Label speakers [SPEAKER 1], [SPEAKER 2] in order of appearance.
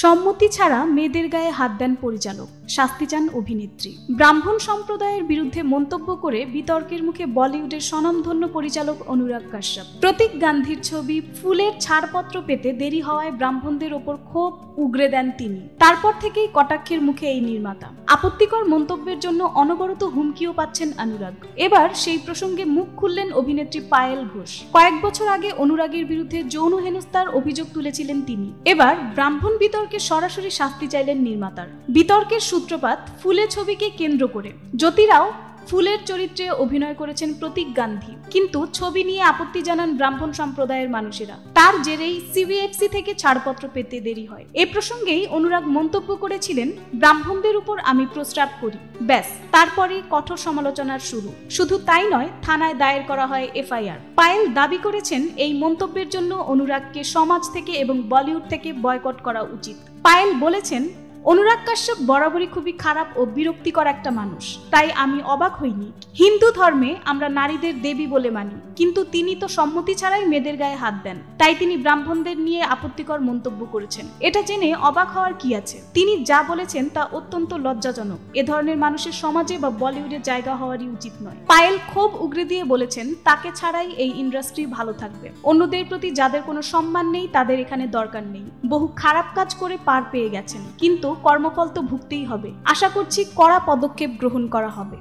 [SPEAKER 1] সম্মতি ছাড়া মেয়েদের গায়ে হাত দেন পরিচালক, শাস্তি চান অভিনেত্রী। ব্রাহ্মণ সম্প্রদায়ের বিরুদ্ধে মন্তব্য করে বিতর্কের মুখে বলিউডের স্বনামধন্য পরিচালক অনুরাগ কাশ্যপ। প্রতীক গান্ধীর ছবি ফুলের ছাড়পত্র পেতে দেরি হওয়ায় ব্রাহ্মণদের ওপর ক্ষোভ উগরে দেন তিনি। তারপর থেকেই কটাক্ষের মুখে এই নির্মাতা। আপত্তিকর মন্তব্যের জন্য অনবরত হুমকিও পাচ্ছেন অনুরাগ। এবার সেই প্রসঙ্গে মুখ খুললেন অভিনেত্রী পায়েল ঘোষ। কয়েক বছর আগে অনুরাগের বিরুদ্ধে যৌন হেনস্থার অভিযোগ তুলেছিলেন তিনি। এবার ব্রাহ্মণ বিতর্কে সরাসরি শাস্তি চাইলেন নির্মাতার। বিতর্কের সূত্রপাত ফুলে ছবিকে কেন্দ্র করে। জ্যোতিরাও ফুলের চরিত্রে অভিনয় করেছেন প্রতীক গান্ধী, কিন্তু ছবি নিয়ে আপত্তি জানান ব্রাহ্মণ সম্প্রদায়ের মানুষেরা। তার জেরেই সিবিএফসি থেকে ছাড়পত্র পেতে দেরি হয়। এ প্রসঙ্গেই অনুরাগ মন্তব্য করেছিলেন, ব্রাহ্মণদের উপর আমি প্রস্রাব করি, ব্যাস। তারপরেই কঠোর সমালোচনার শুরু। শুধু তাই নয়, থানায় দায়ের করা হয় এফআইআর। পায়েল দাবি করেছেন, এই মন্তব্যের জন্য অনুরাগকে সমাজ থেকে এবং বলিউড থেকে বয়কট করা উচিত। পায়েল বলেছেন, অনুরাগ কাশ্যপ বরাবরই খুবই খারাপ ও বিরক্তিকর একটা মানুষ, তাই আমি অবাক হইনি। হিন্দু ধর্মে আমরা নারীদের দেবী বলে মানি, কিন্তু তিনি তো সম্মতি ছাড়াই মেয়েদের গায়ে হাত দেন, তাই তিনি ব্রাহ্মণদের নিয়ে আপত্তিকর মন্তব্য করেছেন। এটা জেনে অবাক হওয়ার কি আছে? তিনি যা বলেছেন তা অত্যন্ত লজ্জাজনক। এ ধরনের মানুষের সমাজে বা বলিউডে জায়গা হওয়ারই উচিত নয়। পায়েল ক্ষোভ উগরে দিয়ে বলেছেন, তাকে ছাড়াই এই ইন্ডাস্ট্রি ভালো থাকবে। অন্যদের প্রতি যাদের কোনো সম্মান নেই তাদের এখানে দরকার নেই। বহু খারাপ কাজ করে পার পেয়ে গেছেন, কিন্তু কর্মফল তো ভুগতেই হবে। আশা করছি কড়া পদক্ষেপ গ্রহণ করা হবে।